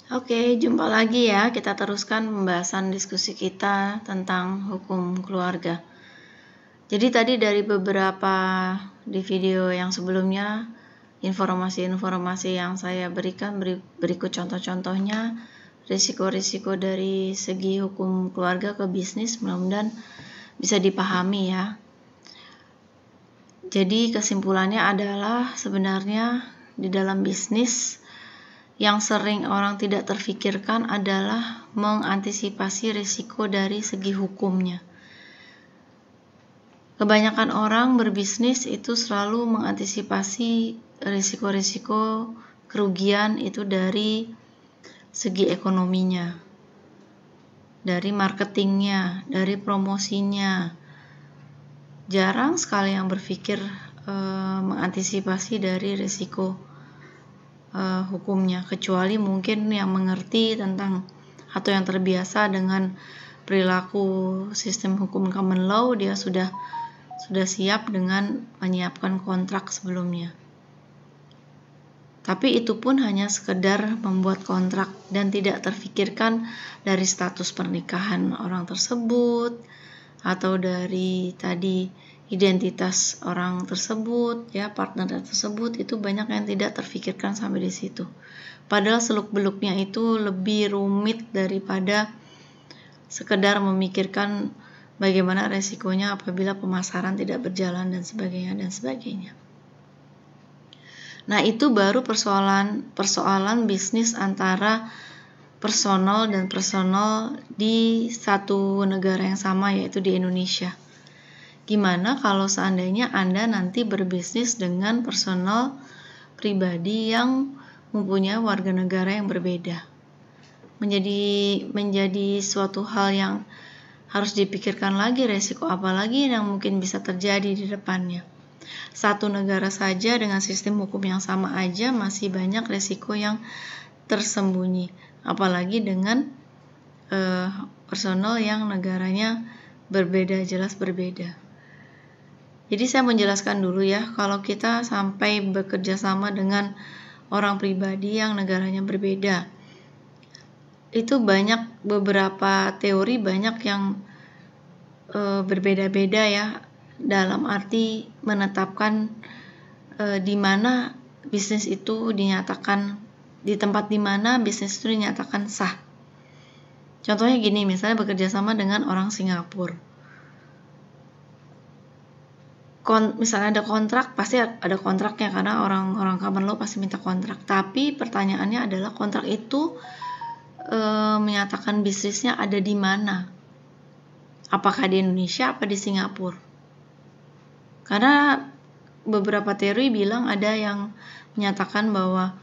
Oke, jumpa lagi ya. Kita teruskan pembahasan diskusi kita tentang hukum keluarga. Jadi tadi dari beberapa di video yang sebelumnya, informasi-informasi yang saya berikan berikut contoh-contohnya, risiko-risiko dari segi hukum keluarga ke bisnis, mudah-mudahan bisa dipahami ya. Jadi kesimpulannya adalah sebenarnya di dalam bisnis yang sering orang tidak terfikirkan adalah mengantisipasi risiko dari segi hukumnya. Kebanyakan orang berbisnis itu selalu mengantisipasi risiko-risiko kerugian itu dari segi ekonominya, dari marketingnya, dari promosinya. Jarang sekali yang berpikir mengantisipasi dari risiko hukumnya, kecuali mungkin yang mengerti tentang atau yang terbiasa dengan perilaku sistem hukum common law, dia sudah siap dengan menyiapkan kontrak sebelumnya. Tapi itu pun hanya sekedar membuat kontrak dan tidak terfikirkan dari status pernikahan orang tersebut atau dari tadi identitas orang tersebut, ya partner tersebut, itu banyak yang tidak terfikirkan sampai di situ. Padahal seluk-beluknya itu lebih rumit daripada sekedar memikirkan bagaimana resikonya apabila pemasaran tidak berjalan dan sebagainya dan sebagainya. Nah, itu baru persoalan bisnis antara personal dan personal di satu negara yang sama, yaitu di Indonesia. Gimana kalau seandainya Anda nanti berbisnis dengan personal pribadi yang mempunyai warga negara yang berbeda? Menjadi suatu hal yang harus dipikirkan lagi, resiko apa lagi yang mungkin bisa terjadi di depannya. Satu negara saja dengan sistem hukum yang sama aja masih banyak resiko yang tersembunyi, apalagi dengan personal yang negaranya berbeda, jelas berbeda. Jadi saya menjelaskan dulu ya, kalau kita sampai bekerja sama dengan orang pribadi yang negaranya berbeda, itu banyak beberapa teori banyak yang berbeda-beda ya, dalam arti menetapkan di mana bisnis itu dinyatakan, di tempat di mana bisnis itu dinyatakan sah. Contohnya gini, misalnya bekerja sama dengan orang Singapura. Misalnya ada kontrak, pasti ada kontraknya karena orang common law pasti minta kontrak. Tapi pertanyaannya adalah kontrak itu menyatakan bisnisnya ada di mana? Apakah di Indonesia apa di Singapura? Karena beberapa teori bilang ada yang menyatakan bahwa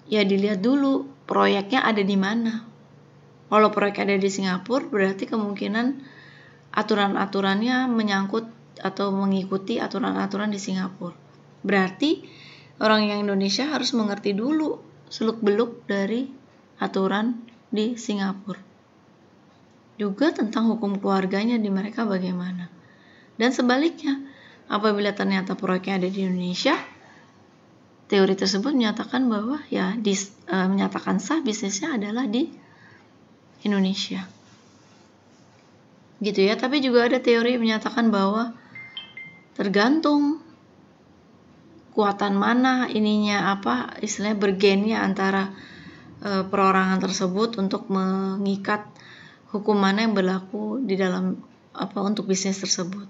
ya dilihat dulu proyeknya ada di mana. Kalau proyek ada di Singapura, berarti kemungkinan aturan-aturannya menyangkut atau mengikuti aturan-aturan di Singapura. Berarti orang yang Indonesia harus mengerti dulu seluk-beluk dari aturan di Singapura. Juga tentang hukum keluarganya di mereka bagaimana. Dan sebaliknya, apabila ternyata proyeknya ada di Indonesia, teori tersebut menyatakan bahwa ya menyatakan sah bisnisnya adalah di Indonesia. Gitu ya, tapi juga ada teori menyatakan bahwa tergantung kuatan mana ininya istilahnya bergennya antara perorangan tersebut untuk mengikat hukum mana yang berlaku di dalam untuk bisnis tersebut.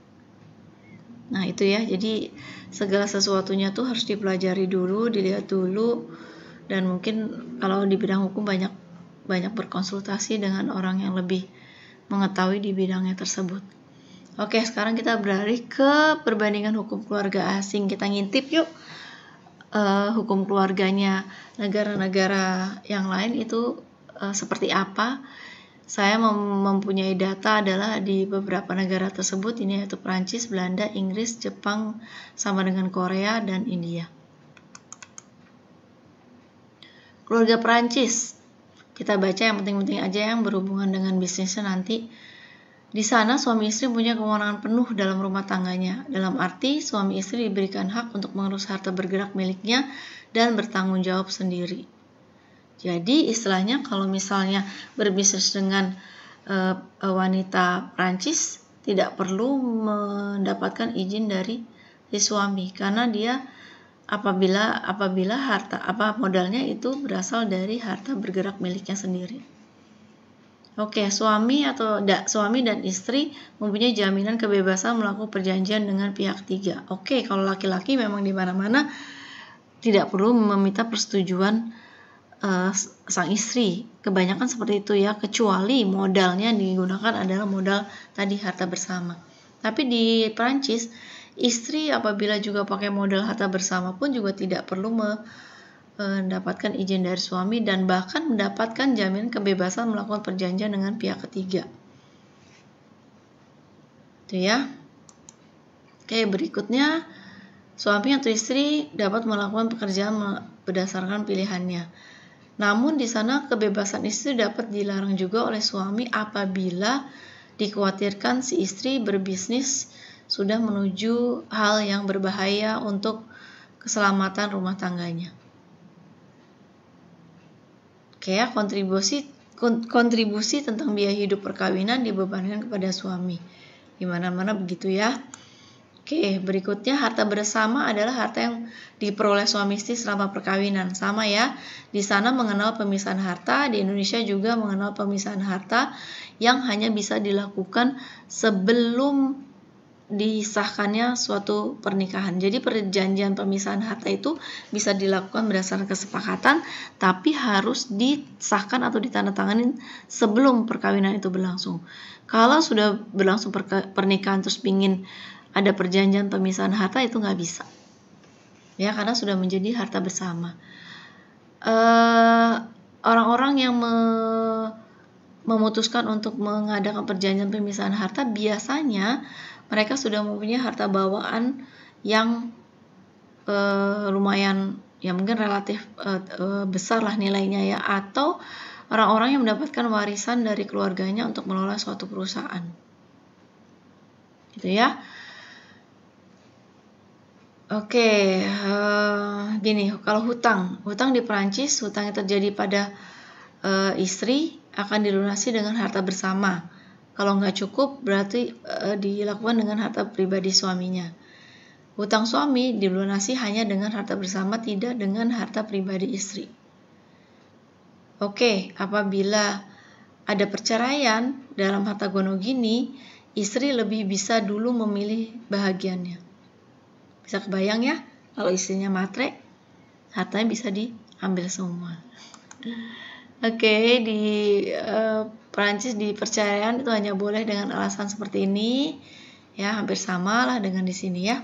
Nah itu ya, jadi segala sesuatunya tuh harus dipelajari dulu, dilihat dulu, dan mungkin kalau di bidang hukum banyak berkonsultasi dengan orang yang lebih mengetahui di bidangnya tersebut. Oke, sekarang kita beralih ke perbandingan hukum keluarga asing. Kita ngintip yuk hukum keluarganya negara-negara yang lain itu seperti apa. Saya mempunyai data adalah di beberapa negara tersebut, ini yaitu Prancis, Belanda, Inggris, Jepang, sama dengan Korea dan India. Keluarga Prancis, kita baca yang penting-penting aja yang berhubungan dengan bisnisnya nanti. Di sana suami istri punya kewenangan penuh dalam rumah tangganya. Dalam arti suami istri diberikan hak untuk mengurus harta bergerak miliknya dan bertanggung jawab sendiri. Jadi istilahnya kalau misalnya berbisnis dengan wanita Prancis tidak perlu mendapatkan izin dari si suami, karena dia apabila harta modalnya itu berasal dari harta bergerak miliknya sendiri. Oke, suami dan istri mempunyai jaminan kebebasan melakukan perjanjian dengan pihak ketiga. Oke, kalau laki-laki memang di mana-mana tidak perlu meminta persetujuan sang istri. Kebanyakan seperti itu ya, kecuali modalnya digunakan adalah modal tadi harta bersama. Tapi di Prancis, istri apabila juga pakai modal harta bersama pun juga tidak perlu mendapatkan izin dari suami dan bahkan mendapatkan jaminan kebebasan melakukan perjanjian dengan pihak ketiga. Itu ya. Oke, berikutnya suami atau istri dapat melakukan pekerjaan berdasarkan pilihannya. Namun di sana kebebasan istri dapat dilarang juga oleh suami apabila dikhawatirkan si istri berbisnis sudah menuju hal yang berbahaya untuk keselamatan rumah tangganya. Oke ya, kontribusi tentang biaya hidup perkawinan dibebankan kepada suami. Di mana-mana begitu ya. Oke, berikutnya harta bersama adalah harta yang diperoleh suami istri selama perkawinan. Sama ya, di sana mengenal pemisahan harta, di Indonesia juga mengenal pemisahan harta yang hanya bisa dilakukan sebelum disahkannya suatu pernikahan. Jadi perjanjian pemisahan harta itu bisa dilakukan berdasarkan kesepakatan, tapi harus disahkan atau ditandatangani sebelum perkawinan itu berlangsung. Kalau sudah berlangsung pernikahan terus ingin ada perjanjian pemisahan harta, itu nggak bisa ya, karena sudah menjadi harta bersama. Orang-orang yang memutuskan untuk mengadakan perjanjian pemisahan harta biasanya mereka sudah mempunyai harta bawaan yang lumayan ya, mungkin relatif besar lah nilainya ya, atau orang-orang yang mendapatkan warisan dari keluarganya untuk mengelola suatu perusahaan gitu ya. Oke, gini, kalau hutang di Perancis, hutang yang terjadi pada istri akan dilunasi dengan harta bersama. Kalau nggak cukup, berarti dilakukan dengan harta pribadi suaminya. Hutang suami dilunasi hanya dengan harta bersama, tidak dengan harta pribadi istri. Oke, apabila ada perceraian dalam harta gono gini, istri lebih bisa dulu memilih bahagiannya. Bisa kebayang ya, kalau istrinya matre, hartanya bisa diambil semua. Oke, di Perancis di perceraian itu hanya boleh dengan alasan seperti ini, ya hampir sama lah dengan di sini ya.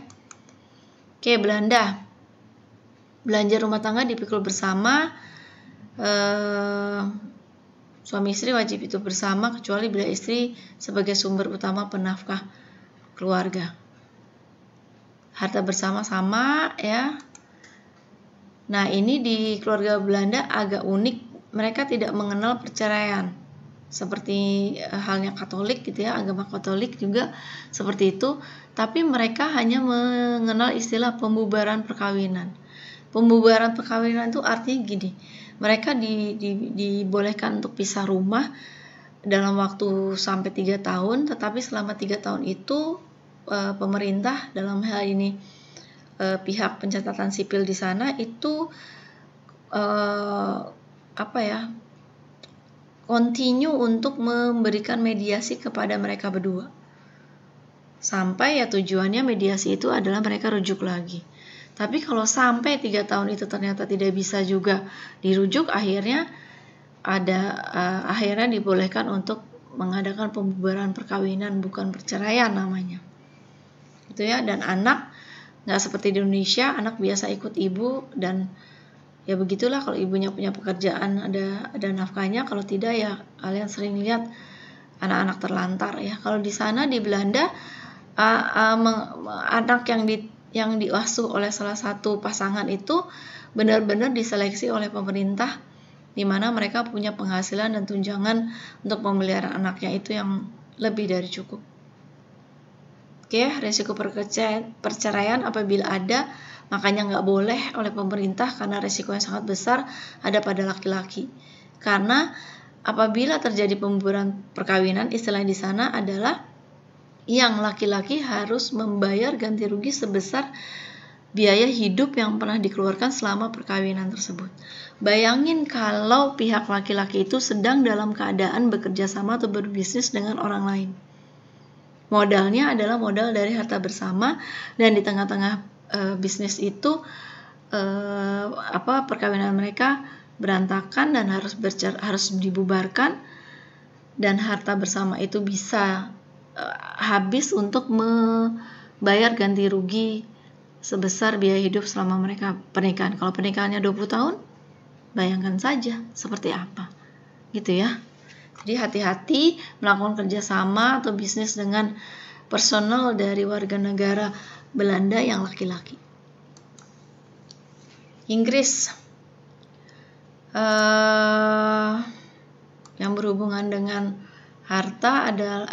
Oke, Belanda, belanja rumah tangga dipikul bersama, suami istri wajib itu bersama kecuali bila istri sebagai sumber utama penafkah keluarga. Harta bersama sama ya. Nah, ini di keluarga Belanda agak unik, mereka tidak mengenal perceraian seperti halnya Katolik gitu ya, agama Katolik juga seperti itu, tapi mereka hanya mengenal istilah pembubaran perkawinan. Pembubaran perkawinan itu artinya gini, mereka dibolehkan untuk pisah rumah dalam waktu sampai 3 tahun, tetapi selama 3 tahun itu pemerintah dalam hal ini pihak pencatatan sipil di sana itu continue untuk memberikan mediasi kepada mereka berdua sampai ya tujuannya mediasi itu adalah mereka rujuk lagi. Tapi kalau sampai 3 tahun itu ternyata tidak bisa juga dirujuk, akhirnya dibolehkan untuk mengadakan pembubaran perkawinan, bukan perceraian namanya. Gitu ya. Dan anak nggak seperti di Indonesia, anak biasa ikut ibu dan ya begitulah, kalau ibunya punya pekerjaan ada nafkahnya, kalau tidak ya kalian sering lihat anak-anak terlantar ya. Kalau di sana di Belanda anak yang diasuh oleh salah satu pasangan itu benar-benar diseleksi oleh pemerintah, di mana mereka punya penghasilan dan tunjangan untuk memelihara anaknya itu yang lebih dari cukup. Oke, risiko perceraian apabila ada Makanya nggak boleh oleh pemerintah karena resikonya sangat besar ada pada laki-laki. Karena apabila terjadi pembubaran perkawinan, istilah di sana adalah yang laki-laki harus membayar ganti rugi sebesar biaya hidup yang pernah dikeluarkan selama perkawinan tersebut. Bayangin kalau pihak laki-laki itu sedang dalam keadaan bekerja sama atau berbisnis dengan orang lain. Modalnya adalah modal dari harta bersama, dan di tengah-tengah bisnis itu perkawinan mereka berantakan dan harus dibubarkan, dan harta bersama itu bisa habis untuk membayar ganti rugi sebesar biaya hidup selama mereka pernikahan. Kalau pernikahannya 20 tahun, bayangkan saja seperti apa, gitu ya. Jadi hati-hati melakukan kerjasama atau bisnis dengan personal dari warga negara Belanda yang laki-laki. Inggris, yang berhubungan dengan harta adalah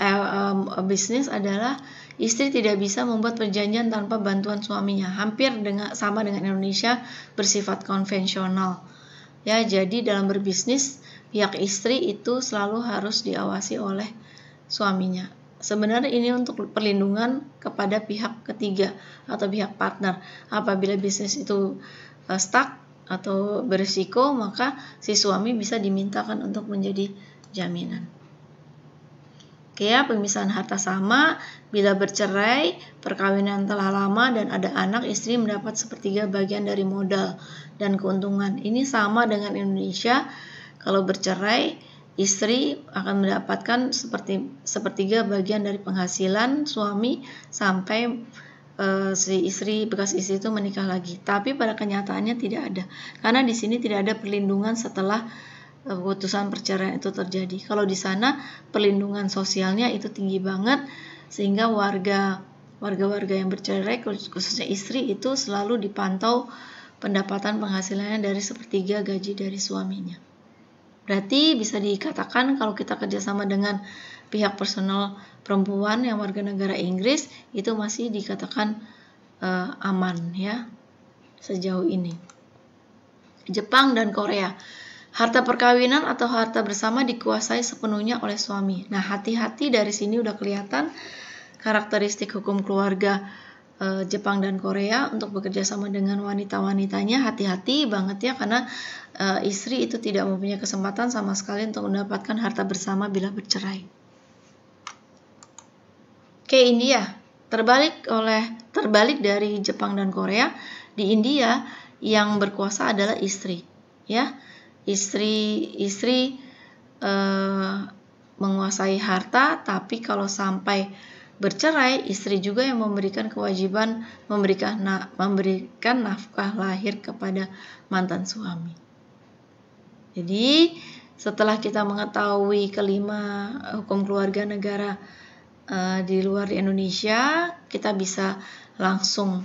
bisnis adalah istri tidak bisa membuat perjanjian tanpa bantuan suaminya. Hampir sama dengan Indonesia, bersifat konvensional. Ya, jadi dalam berbisnis pihak istri itu selalu harus diawasi oleh suaminya. Sebenarnya ini untuk perlindungan kepada pihak ketiga atau pihak partner. Apabila bisnis itu stuck atau berisiko, maka si suami bisa dimintakan untuk menjadi jaminan. Oke ya, pemisahan harta sama. Bila bercerai, perkawinan telah lama dan ada anak, istri mendapat sepertiga bagian dari modal dan keuntungan. Ini sama dengan Indonesia. Kalau bercerai, istri akan mendapatkan sepertiga bagian dari penghasilan suami sampai si bekas istri itu menikah lagi. Tapi pada kenyataannya tidak ada, karena di sini tidak ada perlindungan setelah keputusan perceraian itu terjadi. Kalau di sana perlindungan sosialnya itu tinggi banget, sehingga warga yang bercerai, khususnya istri, itu selalu dipantau pendapatan penghasilannya dari sepertiga gaji dari suaminya. Berarti bisa dikatakan kalau kita kerjasama dengan pihak personal perempuan yang warga negara Inggris, itu masih dikatakan aman ya sejauh ini. Jepang dan Korea, harta perkawinan atau harta bersama dikuasai sepenuhnya oleh suami. Nah, hati-hati, dari sini udah kelihatan karakteristik hukum keluarga Jepang dan Korea untuk bekerja sama dengan wanita-wanitanya. Hati-hati banget ya, karena istri itu tidak mempunyai kesempatan sama sekali untuk mendapatkan harta bersama bila bercerai. Oke, India. Terbalik dari Jepang dan Korea, di India yang berkuasa adalah istri. Ya, istri menguasai harta, tapi kalau sampai bercerai, istri juga yang memberikan kewajiban memberikan nafkah lahir kepada mantan suami. Jadi setelah kita mengetahui kelima hukum keluarga negara di luar Indonesia, kita bisa langsung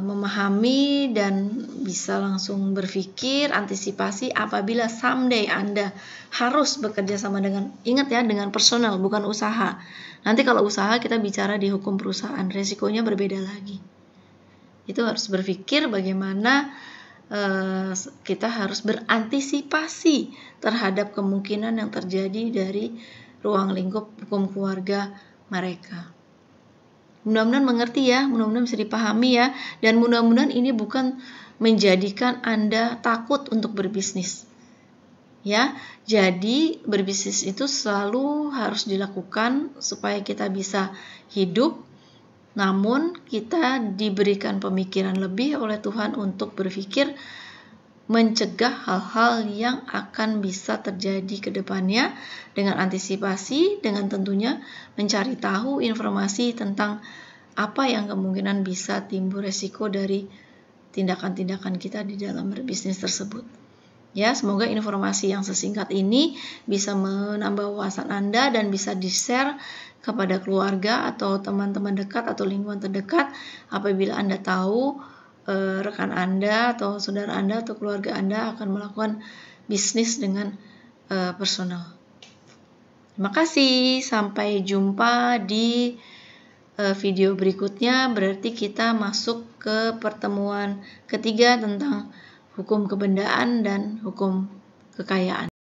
memahami dan bisa langsung berpikir antisipasi apabila someday Anda harus bekerja sama dengan personal, bukan usaha. Nanti kalau usaha kita bicara di hukum perusahaan, resikonya berbeda lagi. Itu harus berpikir bagaimana kita harus berantisipasi terhadap kemungkinan yang terjadi dari ruang lingkup hukum keluarga mereka. Mudah-mudahan mengerti ya, mudah-mudahan bisa dipahami ya, dan mudah-mudahan ini bukan menjadikan Anda takut untuk berbisnis. Ya, jadi berbisnis itu selalu harus dilakukan supaya kita bisa hidup, namun kita diberikan pemikiran lebih oleh Tuhan untuk berpikir mencegah hal-hal yang akan bisa terjadi ke depannya dengan antisipasi, dengan tentunya mencari tahu informasi tentang apa yang kemungkinan bisa timbul resiko dari tindakan-tindakan kita di dalam berbisnis tersebut. Ya, semoga informasi yang sesingkat ini bisa menambah wawasan Anda dan bisa di-share kepada keluarga atau teman-teman dekat atau lingkungan terdekat apabila Anda tahu rekan Anda atau saudara Anda atau keluarga Anda akan melakukan bisnis dengan personal. Terima kasih, sampai jumpa di video berikutnya berarti kita masuk ke pertemuan ketiga tentang hukum kebendaan dan hukum kekayaan.